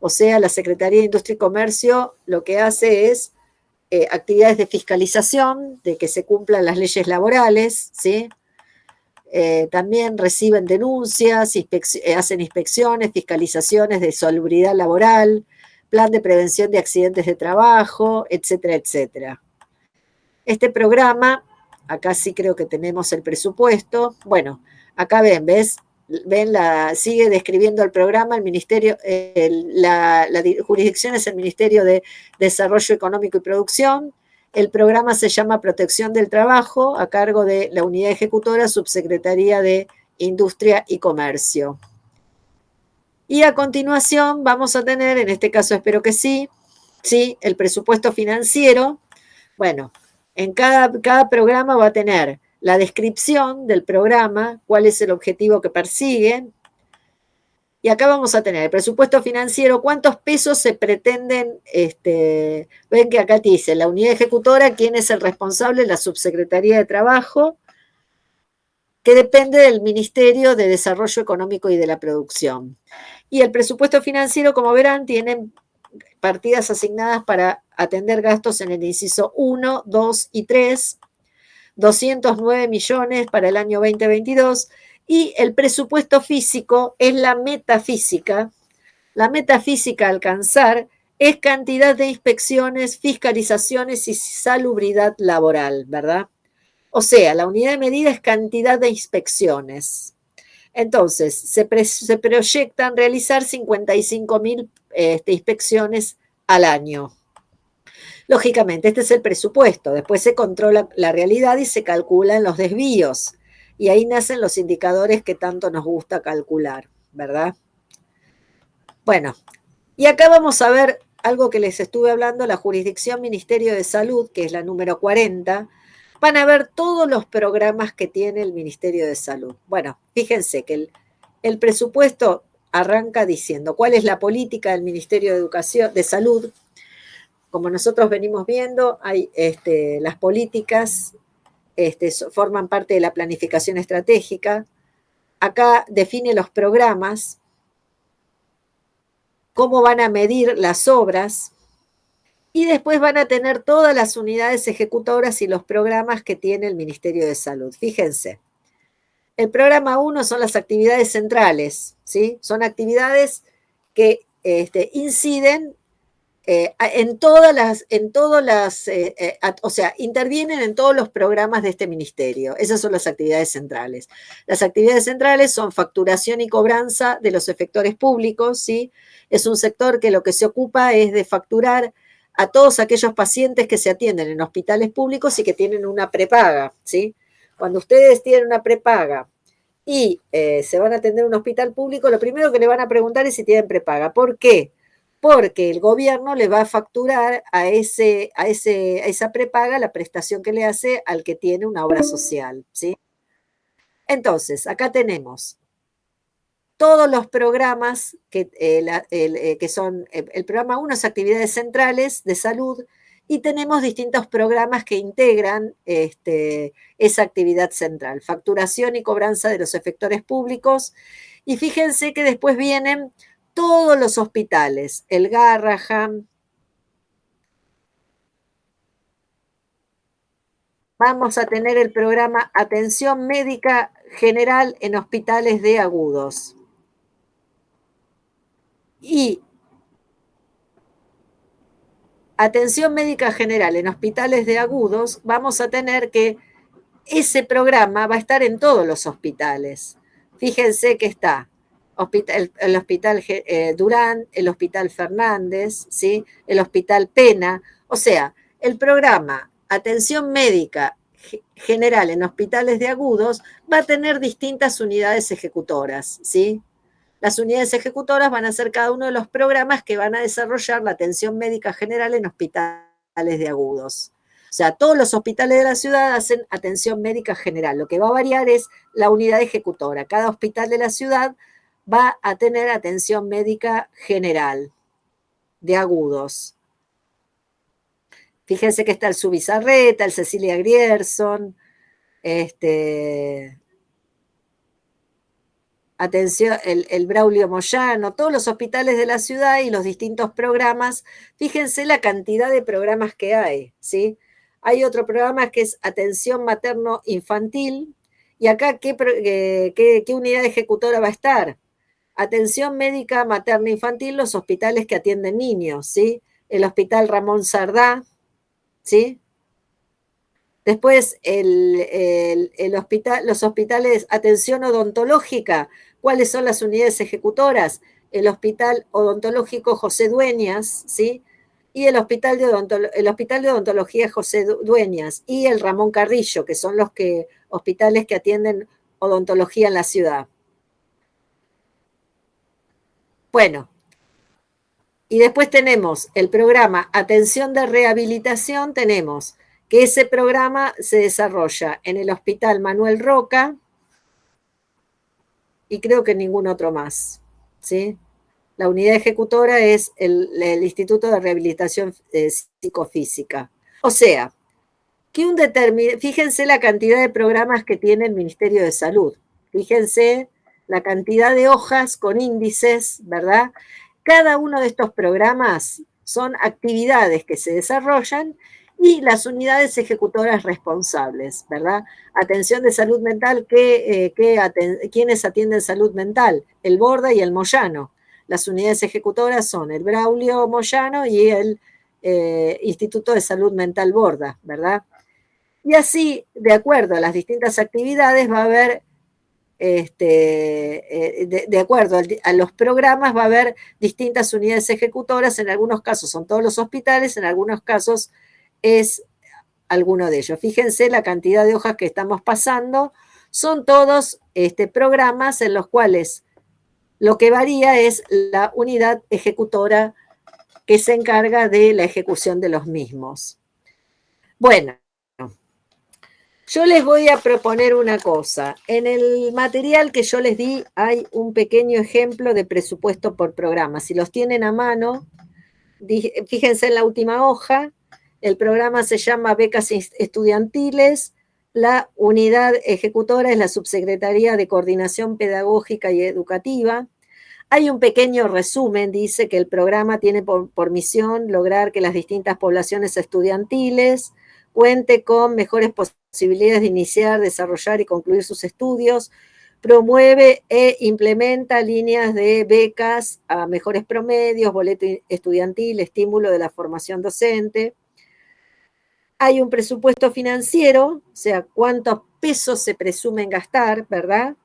O sea, la Secretaría de Industria y Comercio lo que hace es actividades de fiscalización, de que se cumplan las leyes laborales, ¿sí? También reciben denuncias, hacen inspecciones, fiscalizaciones de salubridad laboral, plan de prevención de accidentes de trabajo, etcétera, etcétera. Este programa, acá sí creo que tenemos el presupuesto. Bueno, acá ¿ves? Sigue describiendo el programa, el ministerio, la jurisdicción es el Ministerio de Desarrollo Económico y Producción. El programa se llama Protección del Trabajo, a cargo de la unidad ejecutora, Subsecretaría de Industria y Comercio. Y a continuación vamos a tener, en este caso espero que sí, el presupuesto financiero. Bueno, en cada programa va a tener la descripción del programa, cuál es el objetivo que persigue. Y acá vamos a tener el presupuesto financiero, cuántos pesos se pretenden, ven que acá te dice la unidad ejecutora, quién es el responsable, la Subsecretaría de Trabajo, que depende del Ministerio de Desarrollo Económico y de la Producción. Y el presupuesto financiero, como verán, tiene partidas asignadas para atender gastos en el inciso 1, 2 y 3, 209 millones para el año 2022, y el presupuesto físico es la metafísica. La metafísica a alcanzar es cantidad de inspecciones, fiscalizaciones y salubridad laboral, ¿verdad? O sea, la unidad de medida es cantidad de inspecciones. Entonces, se proyectan realizar 55.000 inspecciones al año. Lógicamente, este es el presupuesto. Después se controla la realidad y se calculan los desvíos. Y ahí nacen los indicadores que tanto nos gusta calcular, ¿verdad? Bueno, y acá vamos a ver algo que les estuve hablando, la jurisdicción Ministerio de Salud, que es la número 40. Van a ver todos los programas que tiene el Ministerio de Salud. Bueno, fíjense que el presupuesto arranca diciendo cuál es la política del Ministerio de Educación, de Salud. Como nosotros venimos viendo, hay las políticas forman parte de la planificación estratégica. Acá define los programas, cómo van a medir las obras, y después van a tener todas las unidades ejecutoras y los programas que tiene el Ministerio de Salud. Fíjense, el programa 1 son las actividades centrales, ¿sí? Son actividades que inciden o sea, intervienen en todos los programas de este ministerio. Esas son las actividades centrales. Las actividades centrales son facturación y cobranza de los efectores públicos, ¿sí? Es un sector que lo que se ocupa es de facturar a todos aquellos pacientes que se atienden en hospitales públicos y que tienen una prepaga, ¿sí? Cuando ustedes tienen una prepaga y se van a atender en un hospital público, lo primero que le van a preguntar es si tienen prepaga. ¿Por qué? Porque el gobierno le va a facturar a esa prepaga la prestación que le hace al que tiene una obra social, ¿sí? Entonces, acá tenemos todos los programas que son, el programa 1 es actividades centrales de salud, y tenemos distintos programas que integran esa actividad central, facturación y cobranza de los efectores públicos, y fíjense que después vienen todos los hospitales, el Garrahan, vamos a tener el programa Atención Médica General en Hospitales de Agudos. Y Atención Médica General en Hospitales de Agudos, vamos a tener que ese programa va a estar en todos los hospitales. Fíjense que está el Hospital Durán, el Hospital Fernández, ¿sí? El Hospital Pena. O sea, el programa Atención Médica General en Hospitales de Agudos va a tener distintas unidades ejecutoras, ¿sí? Las unidades ejecutoras van a ser cada uno de los programas que van a desarrollar la atención médica general en hospitales de agudos. O sea, todos los hospitales de la ciudad hacen atención médica general. Lo que va a variar es la unidad ejecutora. Cada hospital de la ciudad va a tener atención médica general de agudos. Fíjense que está el Subizarreta, el Cecilia Grierson, atención, el Braulio Moyano, todos los hospitales de la ciudad y los distintos programas. Fíjense la cantidad de programas que hay, ¿sí? Hay otro programa que es atención materno-infantil, y acá, ¿qué unidad ejecutora va a estar? Atención médica materno-infantil, los hospitales que atienden niños, ¿sí? El Hospital Ramón Sardá, ¿sí? Después, los hospitales, atención odontológica. ¿Cuáles son las unidades ejecutoras? El Hospital Odontológico José Dueñas, ¿sí? Y el Hospital de Odontología José Dueñas y el Ramón Carrillo, que son los hospitales que atienden odontología en la ciudad. Bueno, y después tenemos el programa Atención de Rehabilitación, tenemos que ese programa se desarrolla en el Hospital Manuel Roca y creo que ningún otro más, ¿sí? La unidad ejecutora es el Instituto de Rehabilitación Psicofísica. O sea, fíjense la cantidad de programas que tiene el Ministerio de Salud. Fíjense la cantidad de hojas con índices, ¿verdad? Cada uno de estos programas son actividades que se desarrollan y las unidades ejecutoras responsables, ¿verdad? Atención de salud mental, ¿quiénes atienden salud mental? El Borda y el Moyano. Las unidades ejecutoras son el Braulio Moyano y el Instituto de Salud Mental Borda, ¿verdad? Y así, de acuerdo a las distintas actividades, va a haber, de acuerdo a los programas, va a haber distintas unidades ejecutoras. En algunos casos son todos los hospitales, en algunos casos es alguno de ellos. Fíjense la cantidad de hojas que estamos pasando. Son todos programas en los cuales lo que varía es la unidad ejecutora que se encarga de la ejecución de los mismos. Bueno, yo les voy a proponer una cosa. En el material que yo les di hay un pequeño ejemplo de presupuesto por programa. Si los tienen a mano, fíjense en la última hoja. El programa se llama Becas Estudiantiles. La unidad ejecutora es la Subsecretaría de Coordinación Pedagógica y Educativa. Hay un pequeño resumen, dice que el programa tiene por misión lograr que las distintas poblaciones estudiantiles cuente con mejores posibilidades de iniciar, desarrollar y concluir sus estudios, promueve e implementa líneas de becas a mejores promedios, boleto estudiantil, estímulo de la formación docente. Hay un presupuesto financiero, o sea, cuántos pesos se presumen gastar, ¿verdad?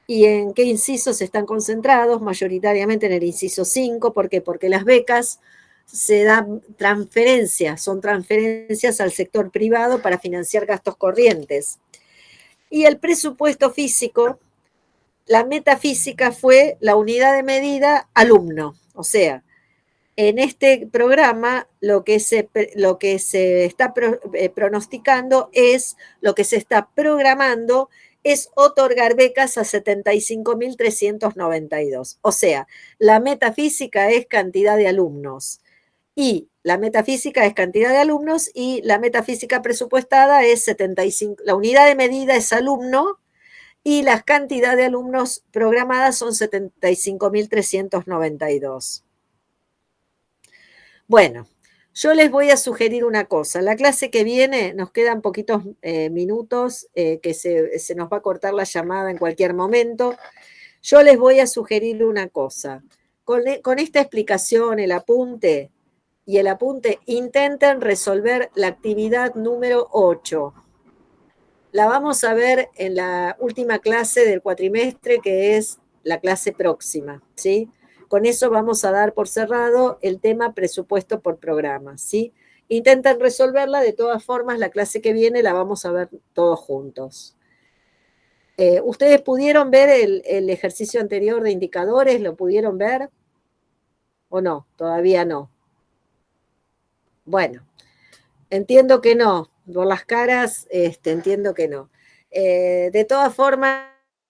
Y en qué incisos están concentrados, mayoritariamente en el inciso 5. ¿Por qué? Porque las becas se dan transferencias, son transferencias al sector privado para financiar gastos corrientes. Y el presupuesto físico la metafísica fue la unidad de medida alumno. O sea, en este programa lo que se está pronosticando es, lo que se está programando es otorgar becas a 75.392. O sea, la metafísica es cantidad de alumnos. Y la metafísica es cantidad de alumnos y la metafísica presupuestada es 75, la unidad de medida es alumno y la cantidad de alumnos programadas son 75.392. Bueno, yo les voy a sugerir una cosa. La clase que viene, nos quedan poquitos minutos, que se nos va a cortar la llamada en cualquier momento. Yo les voy a sugerir una cosa. Con esta explicación, el apunte, intenten resolver la actividad número 8. La vamos a ver en la última clase del cuatrimestre, que es la clase próxima, ¿sí? Con eso vamos a dar por cerrado el tema presupuesto por programa, ¿sí? Intenten resolverla, de todas formas, la clase que viene la vamos a ver todos juntos. ¿Ustedes pudieron ver el ejercicio anterior de indicadores? ¿Lo pudieron ver? ¿O no? Todavía no. Bueno, entiendo que no. Por las caras, entiendo que no. De todas formas,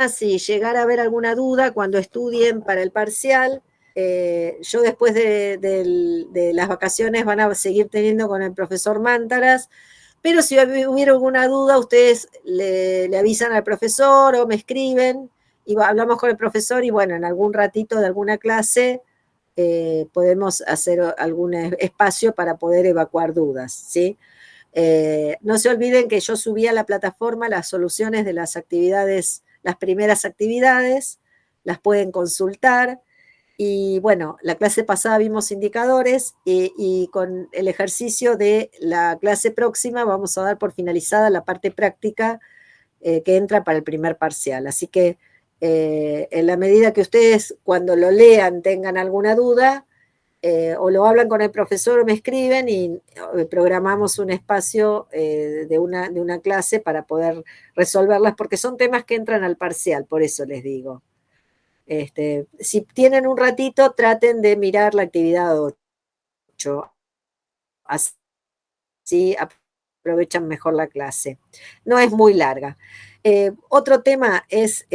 si llegara a haber alguna duda cuando estudien para el parcial, yo después de las vacaciones van a seguir teniendo con el profesor Mántaras, pero si hubiera alguna duda, ustedes le avisan al profesor o me escriben y hablamos con el profesor y bueno, en algún ratito de alguna clase podemos hacer algún espacio para poder evacuar dudas, ¿sí? No se olviden que yo subí a la plataforma las soluciones de las actividades, las primeras actividades, las pueden consultar. Y bueno, la clase pasada vimos indicadores y con el ejercicio de la clase próxima vamos a dar por finalizada la parte práctica que entra para el primer parcial. Así que en la medida que ustedes cuando lo lean tengan alguna duda, o lo hablan con el profesor o me escriben y programamos un espacio de una clase para poder resolverlas, porque son temas que entran al parcial, por eso les digo. Si tienen un ratito, traten de mirar la actividad 8. Así aprovechan mejor la clase. No es muy larga. Otro tema es,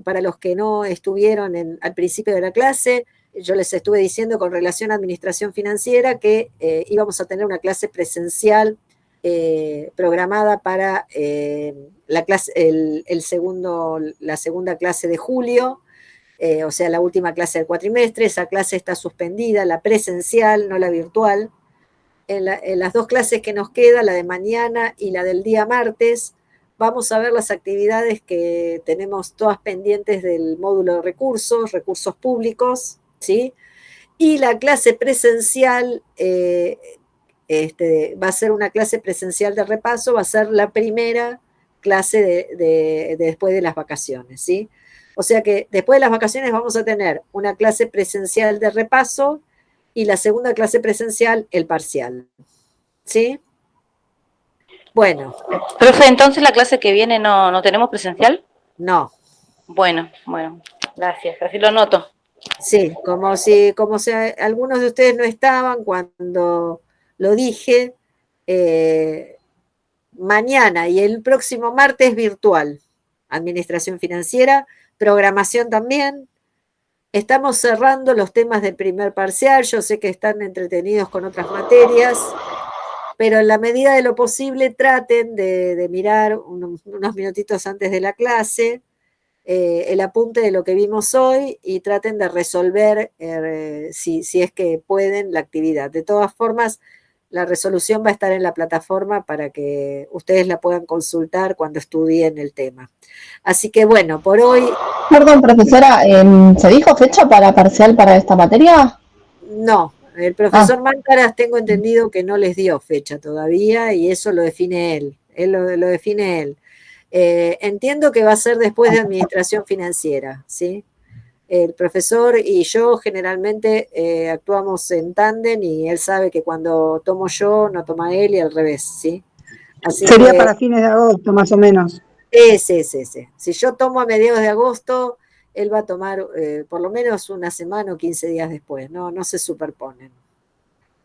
para los que no estuvieron al principio de la clase, yo les estuve diciendo con relación a administración financiera que íbamos a tener una clase presencial programada para la segunda clase de julio, o sea, la última clase del cuatrimestre. Esa clase está suspendida, la presencial, no la virtual. En las dos clases que nos quedan, la de mañana y la del día martes, vamos a ver las actividades que tenemos todas pendientes del módulo de recursos públicos, ¿sí? Y la clase presencial va a ser una clase presencial de repaso, va a ser la primera clase de después de las vacaciones, ¿sí? O sea que después de las vacaciones vamos a tener una clase presencial de repaso y la segunda clase presencial, el parcial, ¿sí? Bueno. Profe, entonces la clase que viene no tenemos presencial. No. Bueno, gracias, así lo noto. Sí, como si algunos de ustedes no estaban cuando lo dije, mañana y el próximo martes virtual, administración financiera, programación también. Estamos cerrando los temas del primer parcial, yo sé que están entretenidos con otras materias, pero en la medida de lo posible traten de mirar unos minutitos antes de la clase el apunte de lo que vimos hoy y traten de resolver, si es que pueden, la actividad. De todas formas, la resolución va a estar en la plataforma para que ustedes la puedan consultar cuando estudien el tema. Así que bueno, por hoy... Perdón, profesora, ¿se dijo fecha para parcial para esta materia? No, el profesor Mántaras tengo entendido que no les dio fecha todavía y eso lo define él. Lo define él. Entiendo que va a ser después de administración financiera, ¿sí? El profesor y yo generalmente actuamos en tándem y él sabe que cuando tomo yo, no toma él y al revés, ¿sí? Así sería para fines de agosto, más o menos. Sí. Si yo tomo a mediados de agosto, él va a tomar por lo menos una semana o 15 días después, no se superponen.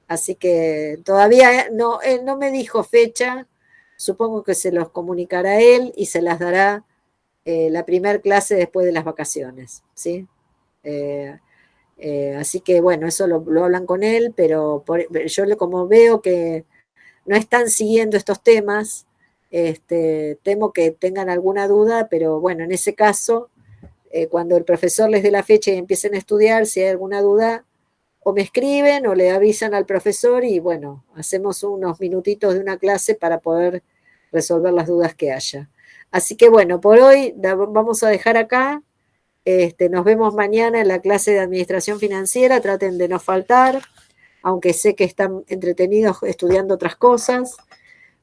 Así que todavía él no me dijo fecha, supongo que se los comunicará él y se las dará la primer clase después de las vacaciones, ¿sí? Así que bueno, eso lo hablan con él, pero yo como veo que no están siguiendo estos temas, temo que tengan alguna duda, pero bueno, en ese caso, cuando el profesor les dé la fecha y empiecen a estudiar, si hay alguna duda, o me escriben o le avisan al profesor y bueno, hacemos unos minutitos de una clase para poder resolver las dudas que haya. Así que bueno, por hoy vamos a dejar acá. Nos vemos mañana en la clase de Administración Financiera, traten de no faltar, aunque sé que están entretenidos estudiando otras cosas,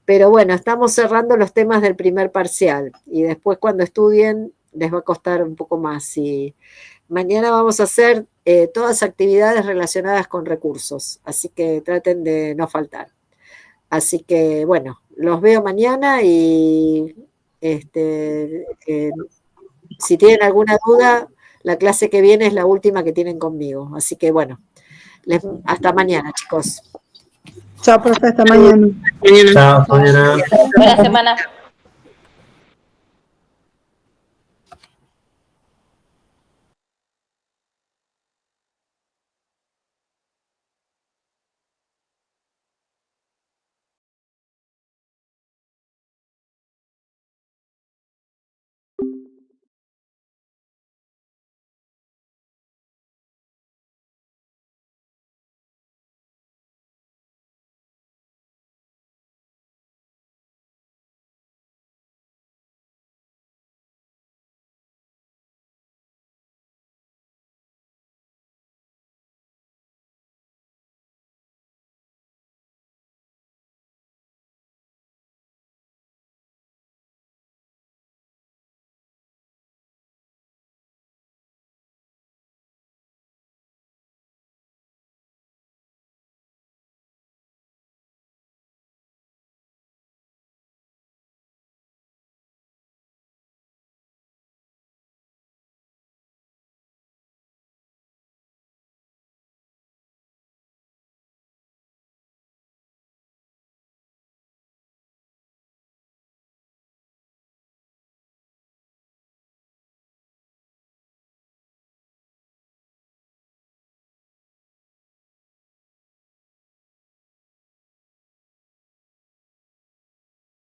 pero bueno, estamos cerrando los temas del primer parcial y después cuando estudien les va a costar un poco más. Y mañana vamos a hacer todas actividades relacionadas con recursos, así que traten de no faltar. Así que bueno, los veo mañana y si tienen alguna duda, la clase que viene es la última que tienen conmigo. Así que bueno, hasta mañana, chicos. Chao, profe, hasta mañana. Chao, mañana. Buena semana.